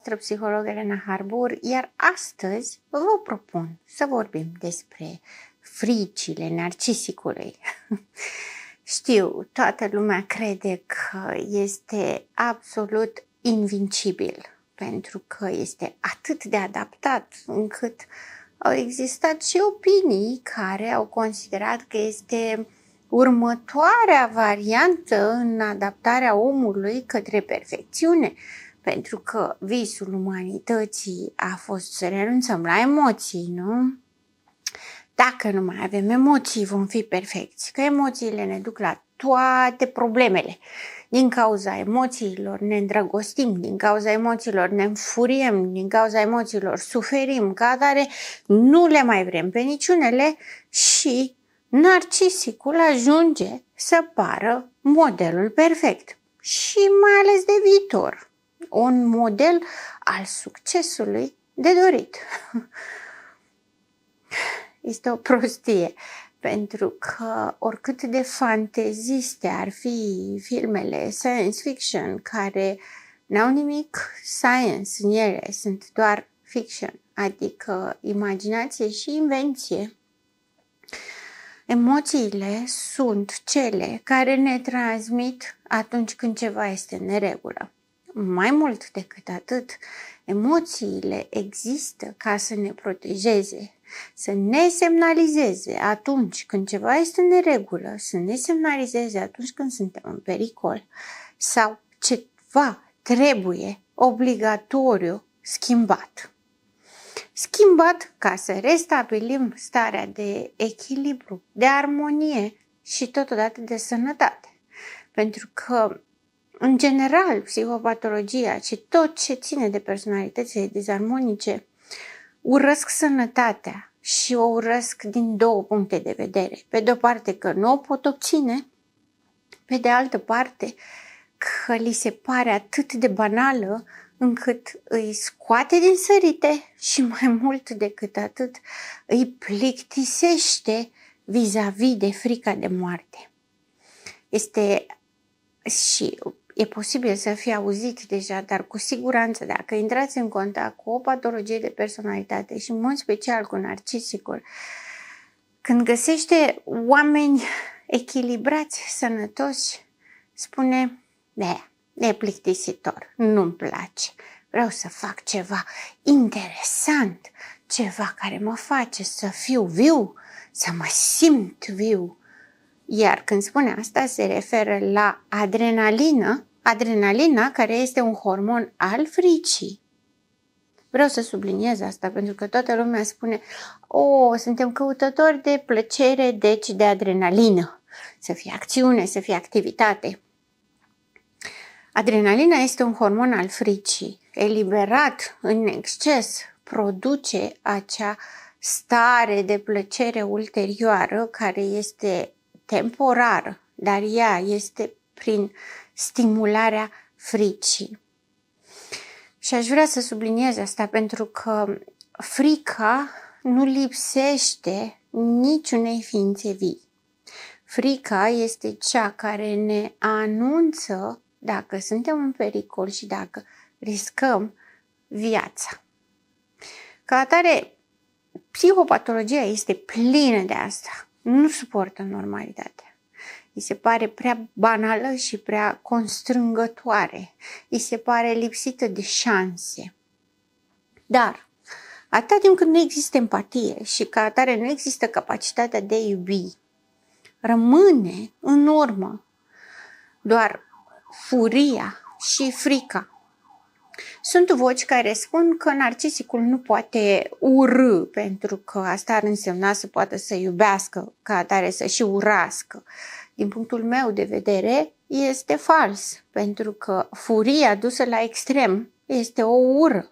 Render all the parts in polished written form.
voastră psiholog Elena Harbur, iar astăzi vă propun să vorbim despre fricile narcisicului. Știu, toată lumea crede că este absolut invincibil, pentru că este atât de adaptat încât au existat și opinii care au considerat că este următoarea variantă în adaptarea omului către perfecțiune, pentru că visul umanității a fost să renunțăm la emoții, nu? Dacă nu mai avem emoții, vom fi perfecți, că emoțiile ne duc la toate problemele. Din cauza emoțiilor ne îndrăgostim, din cauza emoțiilor ne înfuriem, din cauza emoțiilor suferim, ca atare nu le mai vrem pe niciunele și narcisicul ajunge să pară modelul perfect și mai ales de viitor, un model al succesului de dorit. Este o prostie, pentru că oricât de fanteziste ar fi filmele science fiction, care n-au nimic science în ele, sunt doar fiction, adică imaginație și invenție, emoțiile sunt cele care ne transmit atunci când ceva este în neregulă. Mai mult decât atât, emoțiile există ca să ne protejeze, să ne semnalizeze atunci când ceva este în neregulă, să ne semnalizeze atunci când suntem în pericol sau ceva trebuie obligatoriu schimbat. Schimbat ca să restabilim starea de echilibru, de armonie și totodată de sănătate. Pentru că, în general, psihopatologia și tot ce ține de personalitățile dizarmonice urăsc sănătatea și o urăsc din două puncte de vedere. Pe de o parte că nu o pot obține, pe de altă parte că li se pare atât de banală încât îi scoate din sărite și mai mult decât atât îi plictisește vis-a-vis de frica de moarte. E posibil să fie auzit deja, dar cu siguranță dacă intrați în contact cu o patologie de personalitate și în mod special cu narcisicul, când găsește oameni echilibrați, sănătoși, spune, e plictisitor, nu-mi place, vreau să fac ceva interesant, ceva care mă face să fiu viu, să mă simt viu. Iar când spune asta, se referă la adrenalina care este un hormon al fricii. Vreau să subliniez asta pentru că toată lumea spune, suntem căutători de plăcere, deci de adrenalină. Să fie acțiune, să fie activitate. Adrenalina este un hormon al fricii. Eliberat în exces, produce acea stare de plăcere ulterioară care este temporară, dar ea este prin stimularea fricii. Și aș vrea să subliniez asta pentru că frica nu lipsește niciunei ființe vii. Frica este cea care ne anunță dacă suntem în pericol și dacă riscăm viața. Ca atare, psihopatologia este plină de asta. Nu suportă normalitatea. Îi se pare prea banală și prea constrângătoare. Îi se pare lipsită de șanse. Dar, atâta timp când nu există empatie și ca atare nu există capacitatea de a iubi, rămâne în urmă doar furia și frica. Sunt voci care spun că narcisicul nu poate urâ, pentru că asta ar însemna să poată să iubească, ca atare să și urască. Din punctul meu de vedere, este fals, pentru că furia dusă la extrem este o ură.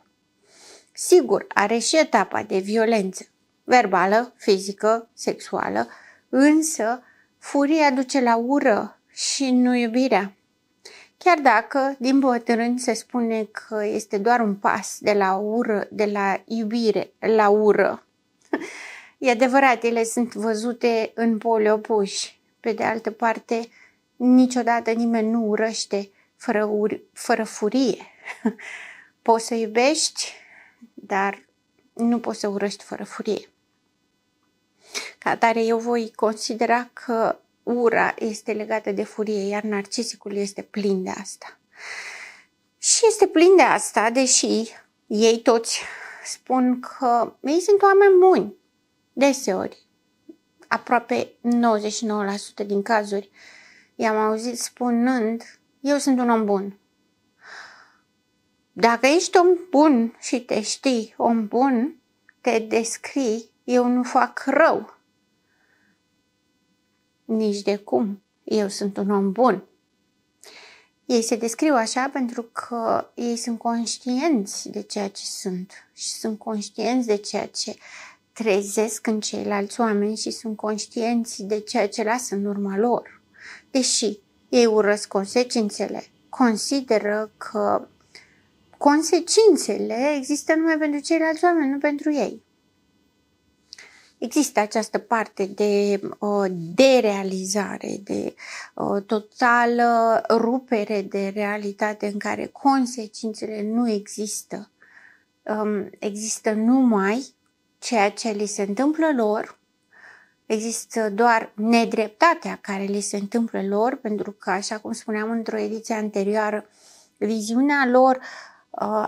Sigur, are și etapa de violență, verbală, fizică, sexuală, însă furia duce la ură și nu iubirea. Chiar dacă, din bătrâni, se spune că este doar un pas de la iubire la ură. E adevărat, ele sunt văzute în poli opuși. Pe de altă parte, niciodată nimeni nu urăște fără furie. poți să iubești, dar nu poți să urăști fără furie. Ca atare, eu voi considera că ura este legată de furie, iar narcisicul este plin de asta. Și este plin de asta, deși ei toți spun că ei sunt oameni buni. Deseori, aproape 99% din cazuri, i-am auzit spunând, eu sunt un om bun. Dacă ești om bun și te știi om bun, te descrii, eu nu fac rău. Nici de cum, eu sunt un om bun. Ei se descriu așa pentru că ei sunt conștienți de ceea ce sunt și sunt conștienți de ceea ce trezesc în ceilalți oameni și sunt conștienți de ceea ce lasă în urma lor. Deși ei urăsc consecințele, consideră că consecințele există numai pentru ceilalți oameni, nu pentru ei. Există această parte de derealizare, de totală rupere de realitate în care consecințele nu există. Există numai ceea ce li se întâmplă lor, există doar nedreptatea care li se întâmplă lor, pentru că, așa cum spuneam într-o ediție anterioară, viziunea lor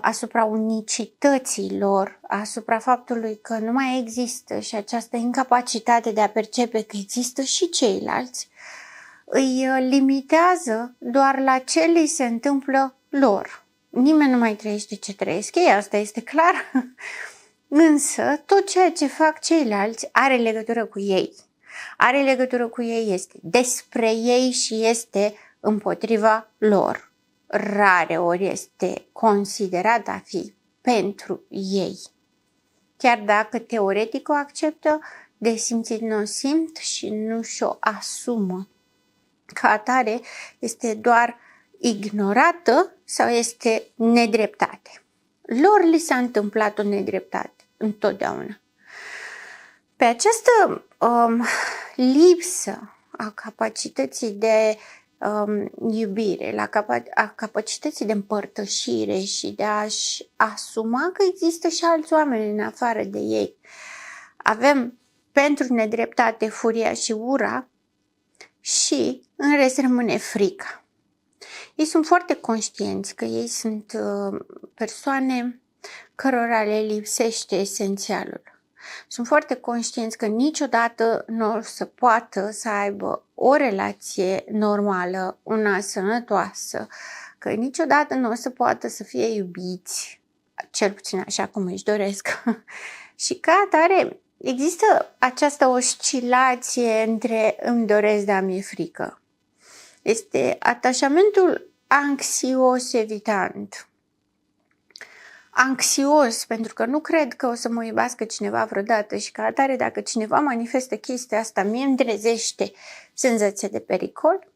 asupra unicității lor, asupra faptului că nu mai există și această incapacitate de a percepe că există și ceilalți, îi limitează doar la ce li se întâmplă lor. Nimeni nu mai trăiește ce trăiesc ei, asta este clar, însă tot ceea ce fac ceilalți are legătură cu ei. Are legătură cu ei, este despre ei și este împotriva lor. Rare ori este considerat a fi pentru ei. Chiar dacă teoretic o acceptă, de simțit nu o simt și nu și-o asumă. Ca atare este doar ignorată sau este nedreptate. Lor li s-a întâmplat o nedreptate întotdeauna. Pe această lipsă a capacității de iubire, a capacității de împărtășire și de a-și asuma că există și alți oameni în afară de ei. Avem pentru nedreptate furia și ura și în rest rămâne frica. Ei sunt foarte conștienți că ei sunt persoane cărora le lipsește esențialul. Sunt foarte conștienți că niciodată nu o să poată să aibă o relație normală, una sănătoasă, că niciodată nu o să poată să fie iubiți, cel puțin așa cum își doresc. Și ca atare există această oscilație între îmi doresc, dar mi-e frică. Este atașamentul anxios evitant. Anxios, pentru că nu cred că o să mă iubească cineva vreodată și ca atare dacă cineva manifestă chestia asta, mie îmi trezește senzația de pericol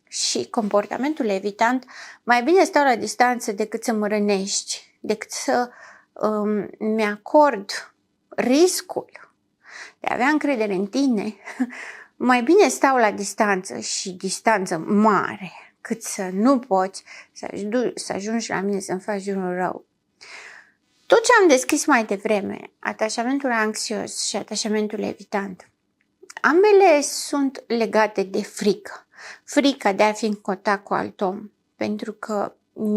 și comportamentul evitant, mai bine stau la distanță decât să mă rănești, decât să mi-acord riscul de a avea încredere în tine, mai bine stau la distanță și distanță mare, cât să nu poți să ajungi la mine să-mi faci unul rău. Tot ce am deschis mai devreme, atașamentul anxios și atașamentul evitant, ambele sunt legate de frică. Frica de a fi în contact cu alt om, pentru că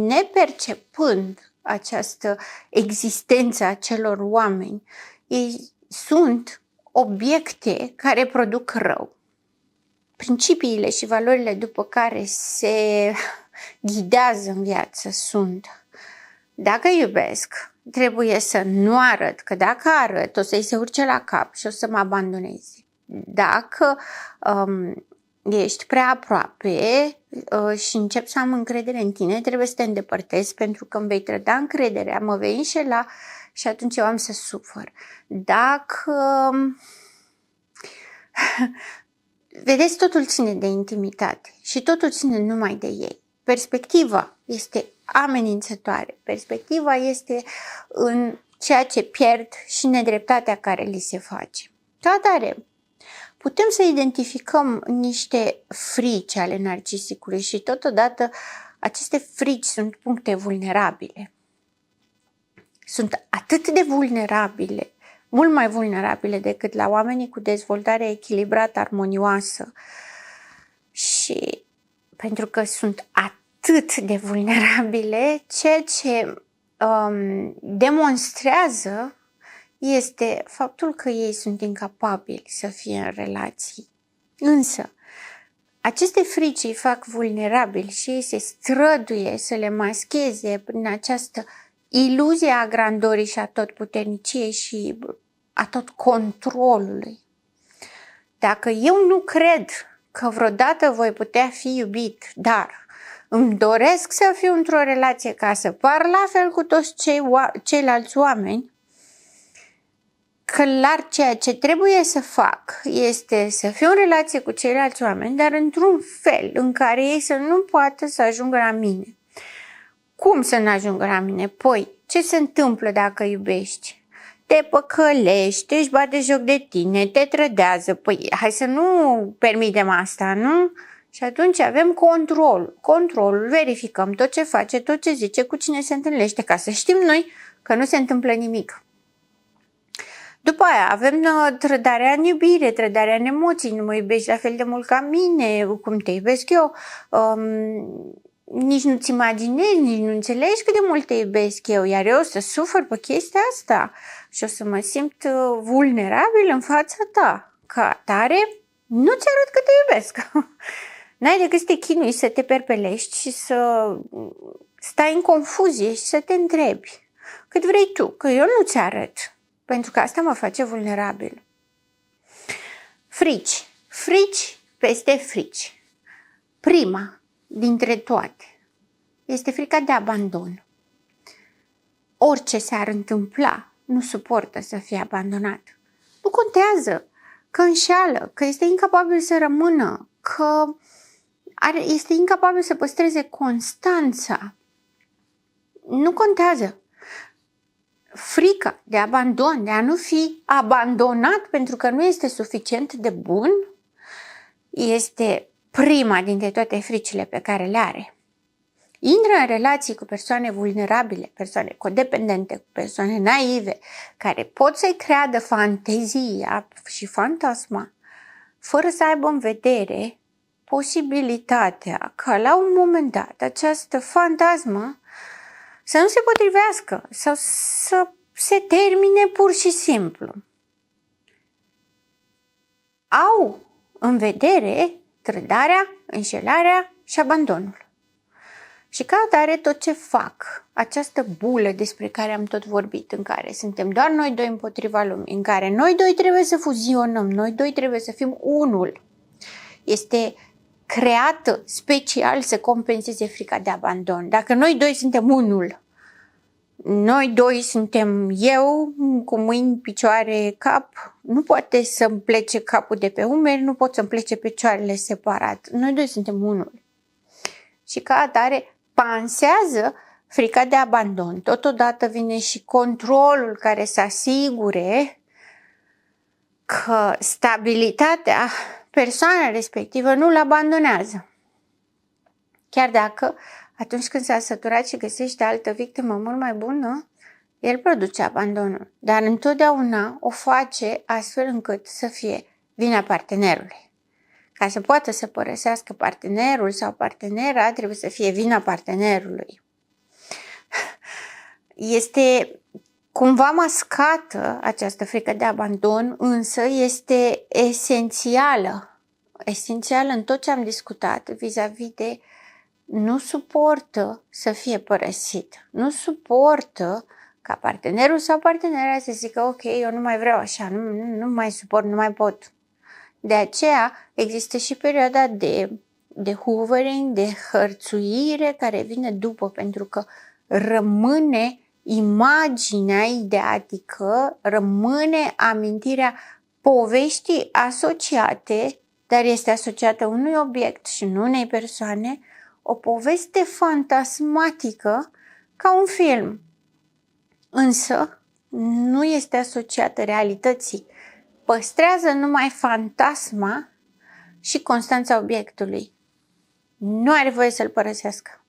nepercepând această existență a celor oameni, ei sunt obiecte care produc rău. Principiile și valorile după care se ghidează în viață sunt: dacă iubesc, trebuie să nu arăt, că dacă arăt o să-i se urce la cap și o să mă abandoneze. Dacă ești prea aproape și încep să am încredere în tine, trebuie să te îndepărtezi pentru că îmi vei trăda încrederea, mă vei înșela și atunci eu am să sufăr. Dacă... Vedeți, totul ține de intimitate și totul ține numai de ei. Perspectiva este amenințătoare. Perspectiva este în ceea ce pierd și nedreptatea care li se face. Ca atare, putem să identificăm niște frici ale narcisicului și totodată aceste frici sunt puncte vulnerabile. sunt atât de vulnerabile, mult mai vulnerabile decât la oamenii cu dezvoltare echilibrată, armonioasă. Și pentru că sunt atât de vulnerabile, ceea ce demonstrează este faptul că ei sunt incapabili să fie în relații. Însă, aceste frici îi fac vulnerabili și ei se străduie să le mascheze prin această iluzie a grandorii și a totputerniciei și a tot controlului. Dacă eu nu cred că vreodată voi putea fi iubit, dar îmi doresc să fiu într-o relație ca să par la fel cu toți ceilalți oameni, clar ceea ce trebuie să fac este să fiu în relație cu ceilalți oameni, dar într-un fel în care ei să nu poată să ajungă la mine. Cum să nu ajungă la mine? Păi, ce se întâmplă dacă iubești? Te păcălești, își bate joc de tine, te trădează. Păi, hai să nu permitem asta, nu? Și atunci avem controlul, verificăm tot ce face, tot ce zice, cu cine se întâlnește, ca să știm noi că nu se întâmplă nimic. După aia avem trădarea în iubire, trădarea în emoții, nu mă iubești la fel de mult ca mine, cum te iubesc eu, nici nu-ți imaginezi, nici nu înțelegi cât de mult te iubesc eu, iar eu o să sufăr pe chestia asta și o să mă simt vulnerabil în fața ta. Ca atare, nu-ți arăt că te iubesc. N-ai decât să te chinui, să te perpelești și să stai în confuzie și să te întrebi cât vrei tu, că eu nu-ți arăt. Pentru că asta mă face vulnerabil. Frici peste frici. Prima dintre toate este frica de abandon. Orice s-ar întâmpla, nu suportă să fie abandonat. Nu contează că înșeală, că este incapabil să rămână, că este incapabil să păstreze constanța. Nu contează. Frica de abandon, de a nu fi abandonat pentru că nu este suficient de bun, este prima dintre toate fricile pe care le are. Intră în relații cu persoane vulnerabile, persoane codependente, cu persoane naive, care pot să-i creadă fantezia și fantasma, fără să aibă în vedere posibilitatea ca la un moment dat această fantasmă să nu se potrivească sau să se termine pur și simplu. Au în vedere trădarea, înșelarea și abandonul. Și ca atare tot ce fac, această bulă despre care am tot vorbit, în care suntem doar noi doi împotriva lumii, în care noi doi trebuie să fuzionăm, noi doi trebuie să fim unul, este creată special să compenseze frica de abandon. Dacă noi doi suntem unul, noi doi suntem eu cu mâini, picioare, cap, nu poate să-mi plece capul de pe umeri, nu pot să-mi plece picioarele separat. Noi doi suntem unul. Și ca atare pansează frica de abandon. Totodată vine și controlul care să asigure că stabilitatea persoana respectivă nu-l abandonează. Chiar dacă atunci când s-a săturat și găsește altă victimă mult mai bună, el produce abandonul. Dar întotdeauna o face astfel încât să fie vina partenerului. Ca să poată să părăsească partenerul sau partenera, trebuie să fie vina partenerului. Este cumva mascată această frică de abandon, însă este esențială. Esențială în tot ce am discutat vis-a-vis de nu suportă să fie părăsit. Nu suportă ca partenerul sau partenera să zică ok, eu nu mai vreau așa, nu mai suport, nu mai pot. De aceea există și perioada de hovering, de hărțuire care vine după, pentru că rămâne imaginea ideatică, rămâne amintirea poveștii asociate, dar este asociată unui obiect și nu unei persoane, o poveste fantasmatică ca un film. Însă nu este asociată realității. Păstrează numai fantasma și constanța obiectului. Nu are voie să-l părăsească.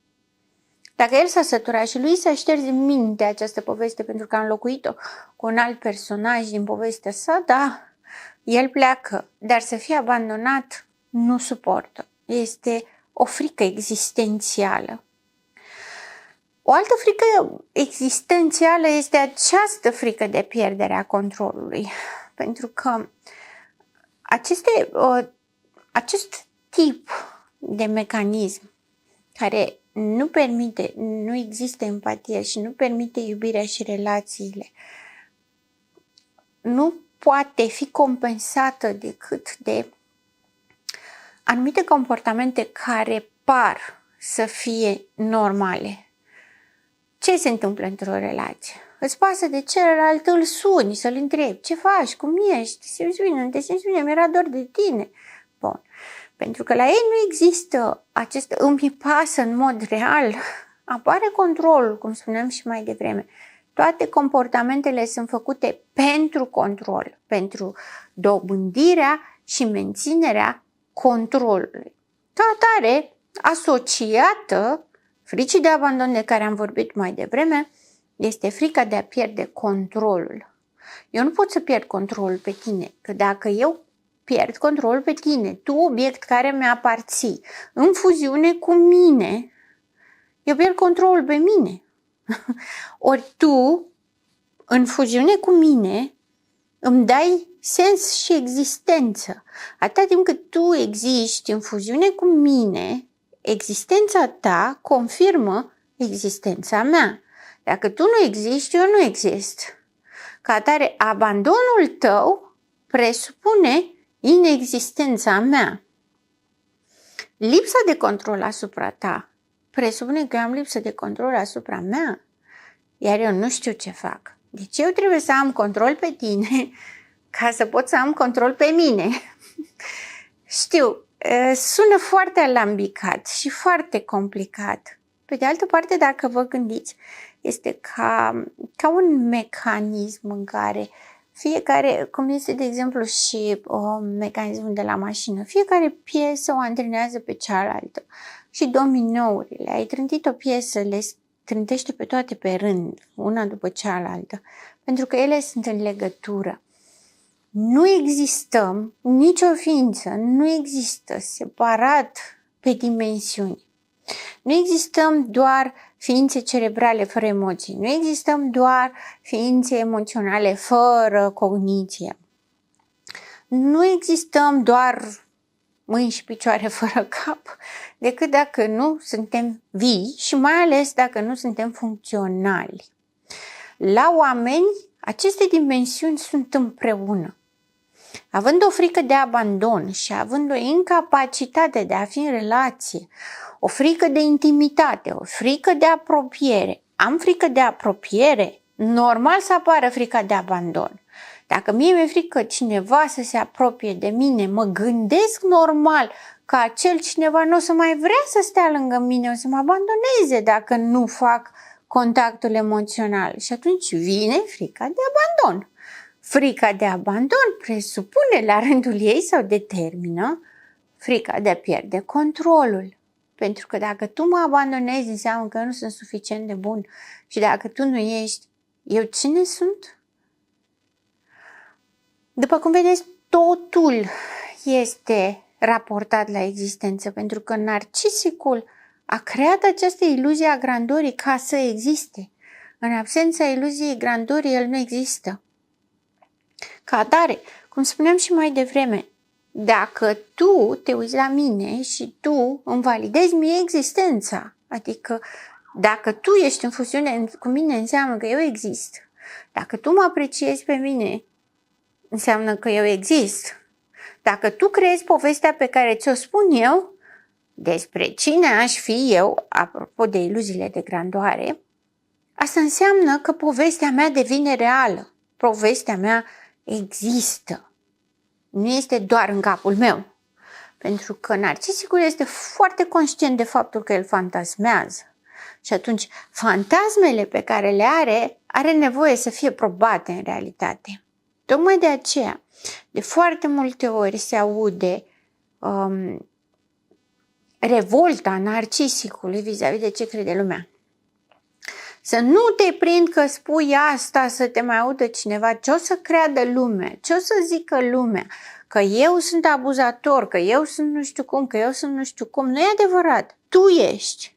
Dacă el s-a săturat și lui s-a șters din minte această poveste pentru că a înlocuit-o cu un alt personaj din povestea sa, da, el pleacă, dar să fie abandonat nu suportă. Este o frică existențială. O altă frică existențială este această frică de pierdere a controlului. Pentru că acest tip de mecanism care nu există empatie și nu permite iubirea și relațiile, nu poate fi compensată decât de anumite comportamente care par să fie normale. Ce se întâmplă într-o relație? Îți pasă de celălalt, îl suni, să-l întrebi, ce faci, cum ești, te simți bine, nu te simți bine, mi-era dor de tine. Bun. Pentru că la ei nu există acest îmi pasă în mod real, apare controlul, cum spuneam și mai devreme. Toate comportamentele sunt făcute pentru control, pentru dobândirea și menținerea controlului. Ca atare, asociată fricii de abandon de care am vorbit mai devreme, este frica de a pierde controlul. Eu nu pot să pierd controlul pe tine, că dacă eu pierd controlul pe tine, tu, obiect care mi-aparții, în fuziune cu mine, eu pierd controlul pe mine. Ori tu, în fuziune cu mine, îmi dai sens și existență. Atâta timp cât tu existi în fuziune cu mine, existența ta confirmă existența mea. Dacă tu nu existi, eu nu exist. Ca atare, abandonul tău presupune inexistența mea. Lipsa de control asupra ta presupune că eu am lipsă de control asupra mea, iar eu nu știu ce fac. Deci eu trebuie să am control pe tine ca să pot să am control pe mine. Știu, sună foarte alambicat și foarte complicat. Pe de altă parte, dacă vă gândiți, este ca un mecanism în care fiecare, cum este de exemplu și mecanismul de la mașină, fiecare piesă o antrenează pe cealaltă. Și dominourile, ai trântit o piesă, le trântește pe toate pe rând, una după cealaltă, pentru că ele sunt în legătură. Nu existăm, nicio ființă nu există separat pe dimensiuni. Nu existăm doar ființe cerebrale fără emoții, nu existăm doar ființe emoționale fără cogniție. Nu existăm doar mâini și picioare fără cap, decât dacă nu suntem vii și mai ales dacă nu suntem funcționali. La oameni, aceste dimensiuni sunt împreună. Având o frică de abandon și având o incapacitate de a fi în relație, o frică de intimitate, o frică de apropiere. Am frică de apropiere, normal să apară frica de abandon. Dacă mie mi-e frică cineva să se apropie de mine, mă gândesc normal că acel cineva nu o să mai vrea să stea lângă mine, o să mă abandoneze dacă nu fac contactul emoțional. Și atunci vine frica de abandon. Frica de abandon presupune la rândul ei sau determină frica de a pierde controlul. Pentru că dacă tu mă abandonezi, înseamnă că eu nu sunt suficient de bun. Și dacă tu nu ești, eu cine sunt? După cum vedeți, totul este raportat la existență, pentru că narcisicul a creat această iluzie a grandorii ca să existe. În absența iluziei grandorii, el nu există. Ca atare, cum spuneam și mai devreme, dacă tu te uiți la mine și tu îmi validezi mie existența, adică dacă tu ești în fuziune cu mine, înseamnă că eu exist. Dacă tu mă apreciezi pe mine, înseamnă că eu exist. Dacă tu creezi povestea pe care ți-o spun eu despre cine aș fi eu, apropo de iluziile de grandoare, asta înseamnă că povestea mea devine reală. Povestea mea există. Nu este doar în capul meu. Pentru că narcisicul este foarte conștient de faptul că el fantasmează. Și atunci fantasmele pe care le are nevoie să fie probate în realitate. Tocmai de aceea, de foarte multe ori se aude revolta narcisicului vis-a-vis de ce crede lumea. Să nu te prind că spui asta să te mai audă cineva. Ce o să creadă lumea? Ce o să zică lumea? Că eu sunt abuzator, că eu sunt nu știu cum, că eu sunt nu știu cum. Nu e adevărat. Tu ești.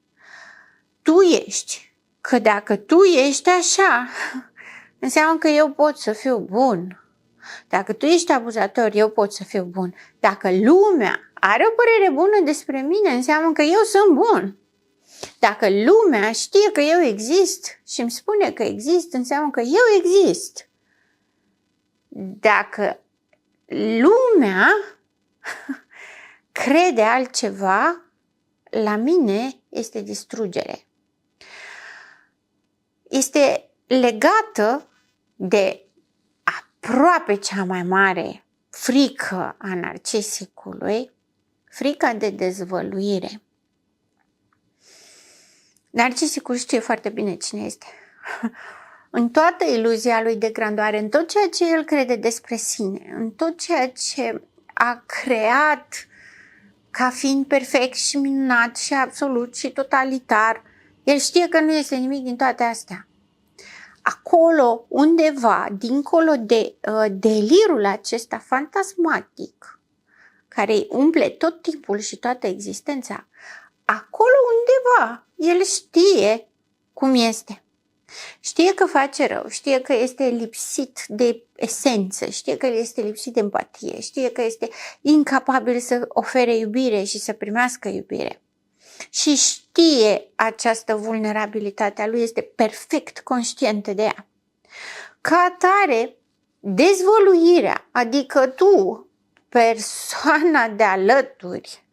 Tu ești. Că dacă tu ești așa, înseamnă că eu pot să fiu bun. Dacă tu ești abuzator, eu pot să fiu bun. Dacă lumea are o părere bună despre mine, înseamnă că eu sunt bun. Dacă lumea știe că eu exist și îmi spune că exist, înseamnă că eu exist. Dacă lumea crede altceva, la mine este distrugere. Este legată de aproape cea mai mare frică a narcisicului, frica de dezvăluire. Narcisicul știe foarte bine cine este. În toată iluzia lui de grandoare, în tot ceea ce el crede despre sine, în tot ceea ce a creat ca fiind perfect și minunat și absolut și totalitar, el știe că nu este nimic din toate astea. Acolo, undeva, dincolo de delirul acesta fantasmatic, care îi umple tot timpul și toată existența, acolo undeva el știe cum este. Știe că face rău, știe că este lipsit de esență, știe că este lipsit de empatie, știe că este incapabil să ofere iubire și să primească iubire. Și știe această vulnerabilitate a lui, este perfect conștientă de ea. Ca atare, dezvăluirea, adică tu, persoana de alături,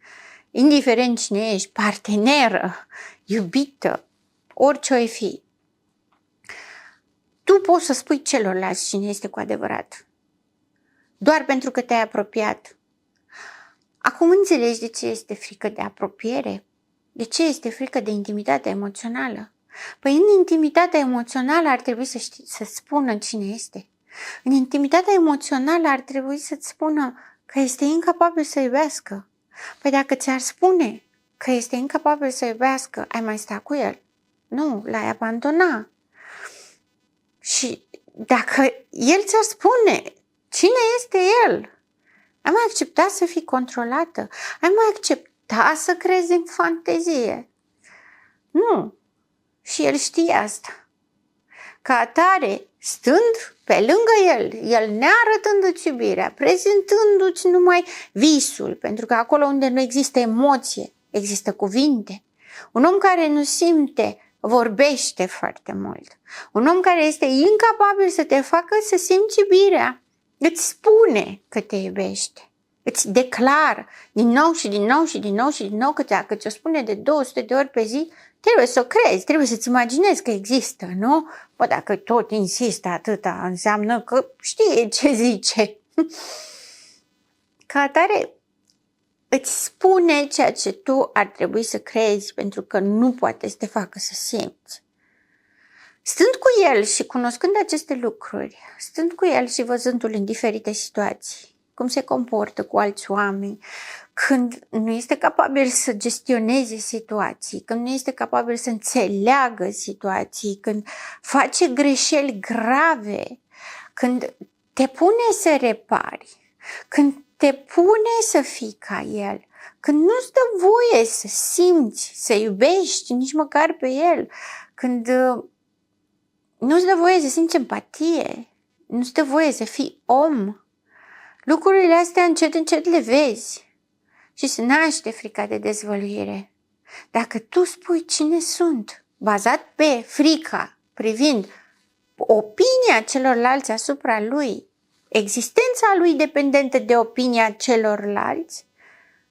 indiferent cine ești, parteneră, iubită, orice o fi, tu poți să spui celorlalți cine este cu adevărat. Doar pentru că te-ai apropiat. Acum înțelegi de ce este frică de apropiere? De ce este frică de intimitatea emoțională? Păi în intimitatea emoțională ar trebui să spună cine este. În intimitatea emoțională ar trebui să-ți spună că este incapabil să iubească. Păi dacă ți-ar spune că este incapabil să iubească, ai mai sta cu el? Nu, l-ai abandona. Și dacă el ți-ar spune cine este el, ai mai accepta să fii controlată? Ai mai accepta să crezi în fantezie? Nu. Și el știe asta. Ca atare, stând pe lângă el nearătându-ți iubirea, prezentându-ți numai visul, pentru că acolo unde nu există emoție, există cuvinte. Un om care nu simte vorbește foarte mult. Un om care este incapabil să te facă să simți iubirea, îți spune că te iubește. Îți declară din nou și din nou și din nou și din nou că dacă ți-o spune de 200 de ori pe zi, trebuie să o crezi, trebuie să-ți imaginezi că există, nu? Bă, dacă tot insistă atâta, înseamnă că știe ce zice. Ca atare, îți spune ceea ce tu ar trebui să crezi, pentru că nu poate să te facă să simți. Stând cu el și cunoscând aceste lucruri, stând cu el și văzându-l în diferite situații, cum se comportă cu alți oameni, când nu este capabil să gestioneze situații, când nu este capabil să înțeleagă situații, când face greșeli grave, când te pune să repari, când te pune să fii ca el, când nu-ți dă voie să simți, să iubești nici măcar pe el, când nu-ți dă voie să simți empatie, nu-ți dă voie să fii om. Lucrurile astea încet, încet le vezi și se naște frica de dezvăluire. Dacă tu spui cine sunt, bazat pe frica privind opinia celorlalți asupra lui, existența lui dependentă de opinia celorlalți,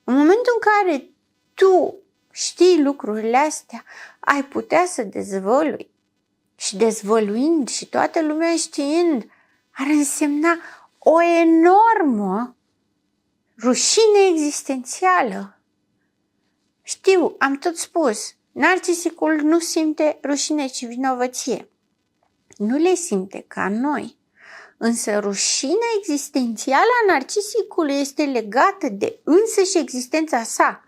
în momentul în care tu știi lucrurile astea, ai putea să dezvălui. Și dezvăluind și toată lumea știind, ar însemna o enormă rușine existențială. Știu, am tot spus, narcisicul nu simte rușine, ci vinovăție. Nu le simte ca noi. Însă rușinea existențială a narcisicului este legată de însăși existența sa.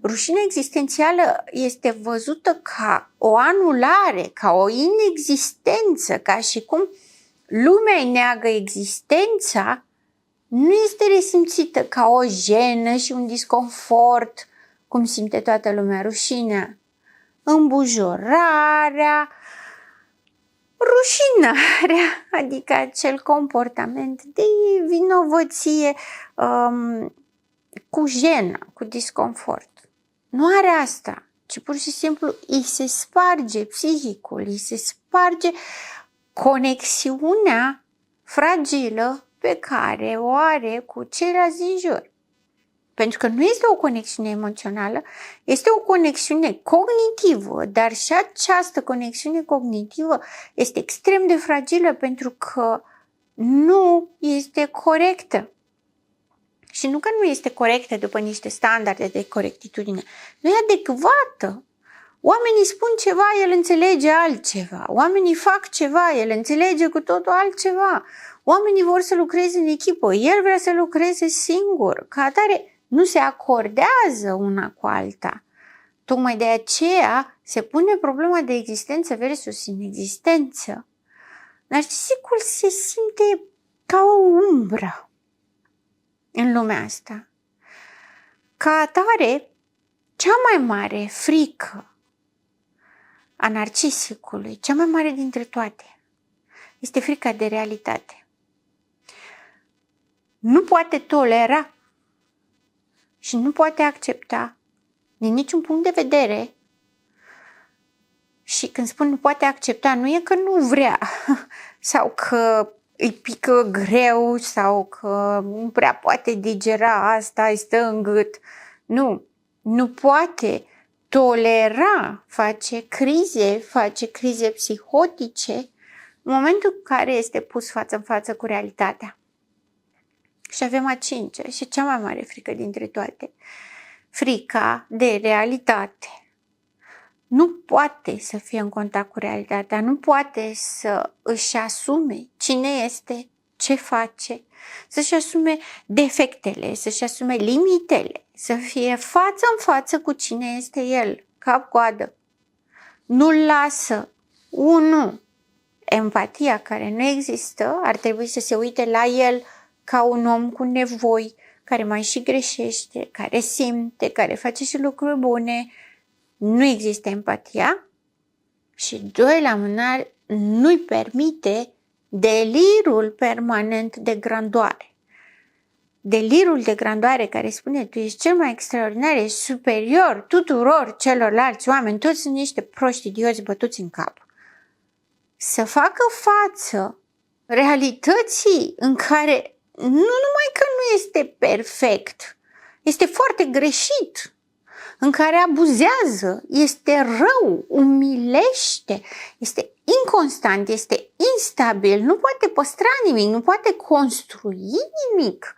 Rușinea existențială este văzută ca o anulare, ca o inexistență, ca și cum lumea îi neagă existența, nu este resimțită ca o jenă și un disconfort, cum simte toată lumea rușinea. Îmbujorarea, rușinarea, adică acel comportament de vinovăție cu jenă, cu disconfort. Nu are asta, ci pur și simplu îi se sparge psihicul, îi se sparge conexiunea fragilă pe care o are cu ceilalți din jur. Pentru că nu este o conexiune emoțională, este o conexiune cognitivă, dar și această conexiune cognitivă este extrem de fragilă pentru că nu este corectă. Și nu că nu este corectă după niște standarde de corectitudine, nu e adecvată. Oamenii spun ceva, el înțelege altceva. Oamenii fac ceva, el înțelege cu totul altceva. Oamenii vor să lucreze în echipă, el vrea să lucreze singur. Ca atare, nu se acordează una cu alta. Tocmai de aceea se pune problema de existență versus inexistență. Narcisicul se simte ca o umbră în lumea asta. Ca atare, cea mai mare frică a narcisicului, cea mai mare dintre toate, este frica de realitate. Nu poate tolera și nu poate accepta din niciun punct de vedere. Și când spun nu poate accepta, nu e că nu vrea sau că îi pică greu sau că nu prea poate digera asta, îi stă în gât. Nu poate tolera, face crize psihotice în momentul în care este pus față în față cu realitatea. Și avem a cincea și cea mai mare frică dintre toate, frica de realitate. Nu poate să fie în contact cu realitatea, nu poate să își asume cine este, ce face, să-și asume defectele, să-și asume limitele, să fie față în față cu cine este el, cap-coadă. Nu-l lasă. Empatia care nu există, ar trebui să se uite la el ca un om cu nevoi, care mai și greșește, care simte, care face și lucruri bune. Nu există empatia și doi la mână nu-i permite delirul permanent de grandoare. Delirul de grandoare care spune tu ești cel mai extraordinar, ești superior tuturor celorlalți oameni, toți sunt niște proști idioți bătuți în cap. Să facă față realității în care nu numai că nu este perfect, este foarte greșit, în care abuzează, este rău, umilește, este inconstant, este instabil, nu poate păstra nimic, nu poate construi nimic.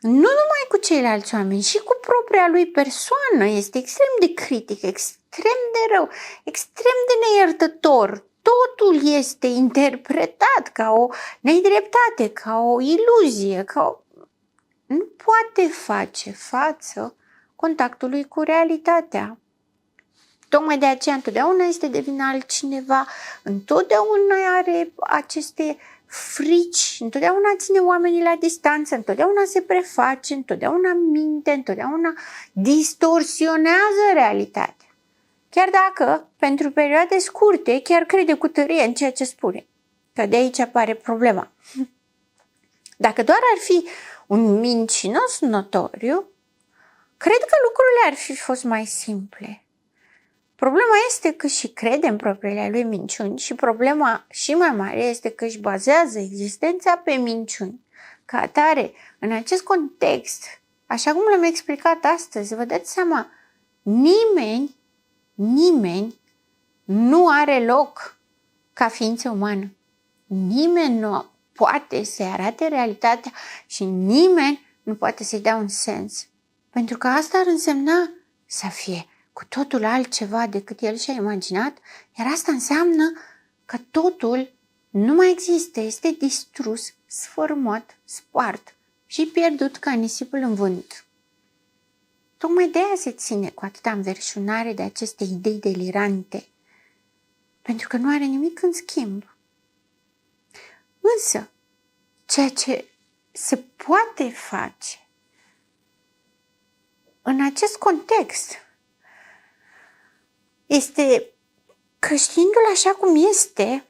Nu numai cu ceilalți oameni, și cu propria lui persoană este extrem de critic, extrem de rău, extrem de neiertător. Totul este interpretat ca o nedreptate, ca o iluzie, nu poate face față contactului cu realitatea. Tocmai de aceea întotdeauna este de vină altcineva, întotdeauna are aceste frici, întotdeauna ține oamenii la distanță, întotdeauna se preface, întotdeauna minte, întotdeauna distorsionează realitatea. Chiar dacă, pentru perioade scurte, chiar crede cu tărie în ceea ce spune. Că de aici apare problema. Dacă doar ar fi un mincinos notoriu, cred că lucrurile ar fi fost mai simple. Problema este că și crede în propriile lui minciuni și problema și mai mare este că își bazează existența pe minciuni. Ca atare, în acest context, așa cum l-am explicat astăzi, vă dați seama, nimeni nu are loc ca ființă umană. Nimeni nu poate să-i arate realitatea și nimeni nu poate să-i dea un sens. Pentru că asta ar însemna să fie cu totul altceva decât el și-a imaginat, iar asta înseamnă că totul nu mai există, este distrus, sfărâmat, spart și pierdut ca nisipul în vânt. Tocmai de aia se ține cu atâta înverșunare de aceste idei delirante, pentru că nu are nimic în schimb. Însă, ceea ce se poate face în acest context este că, știindu-l așa cum este,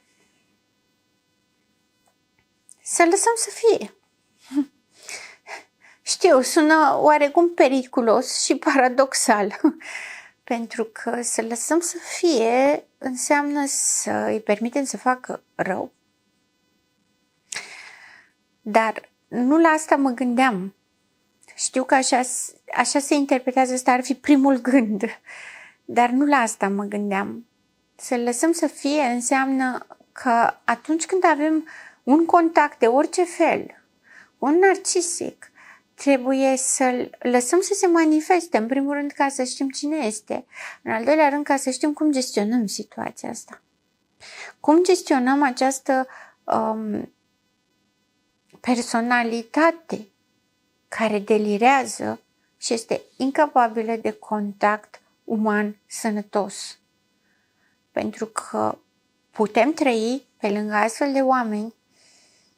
să lăsăm să fie. Știu, sună oarecum periculos și paradoxal, pentru că să lăsăm să fie înseamnă să îi permitem să facă rău. Dar nu la asta mă gândeam. Știu că așa se interpretează, ăsta ar fi primul gând, dar nu la asta mă gândeam. Să lăsăm să fie înseamnă că atunci când avem un contact de orice fel, un narcisic, trebuie să-l lăsăm să se manifeste, în primul rând ca să știm cine este, în al doilea rând ca să știm cum gestionăm situația asta. Cum gestionăm această personalitate care delirează și este incapabilă de contact uman sănătos. Pentru că putem trăi pe lângă astfel de oameni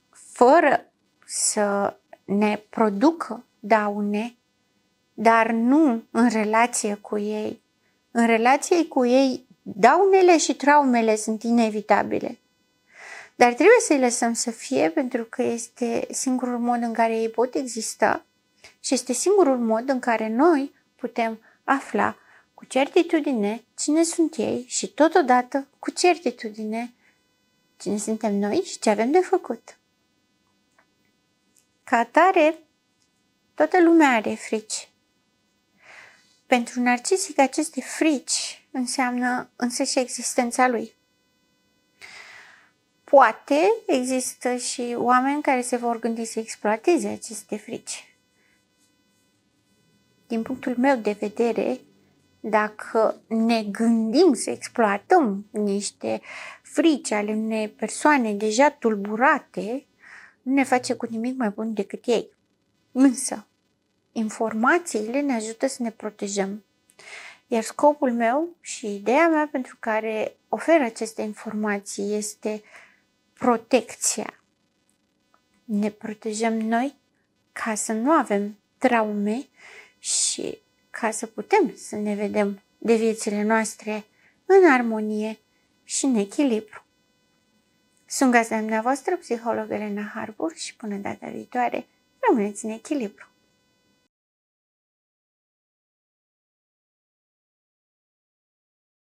fără să ne producă daune, dar nu în relație cu ei. În relație cu ei, daunele și traumele sunt inevitabile. Dar trebuie să-i lăsăm să fie, pentru că este singurul mod în care ei pot exista și este singurul mod în care noi putem afla cu certitudine cine sunt ei și totodată cu certitudine cine suntem noi și ce avem de făcut. Ca atare, toată lumea are frici. Pentru narcisic, aceste frici înseamnă însăși existența lui. Poate există și oameni care se vor gândi să exploateze aceste frici. Din punctul meu de vedere, dacă ne gândim să exploatăm niște frici ale unei persoane deja tulburate, nu ne face cu nimic mai bun decât ei. Însă, informațiile ne ajută să ne protejăm. Iar scopul meu și ideea mea pentru care ofer aceste informații este protecția. Ne protejăm noi ca să nu avem traume și ca să putem să ne vedem de viețile noastre în armonie și în echilibru. Sunt gazda dumneavoastră, psiholog Elena Harbour, și până data viitoare, rămâneți în echilibru.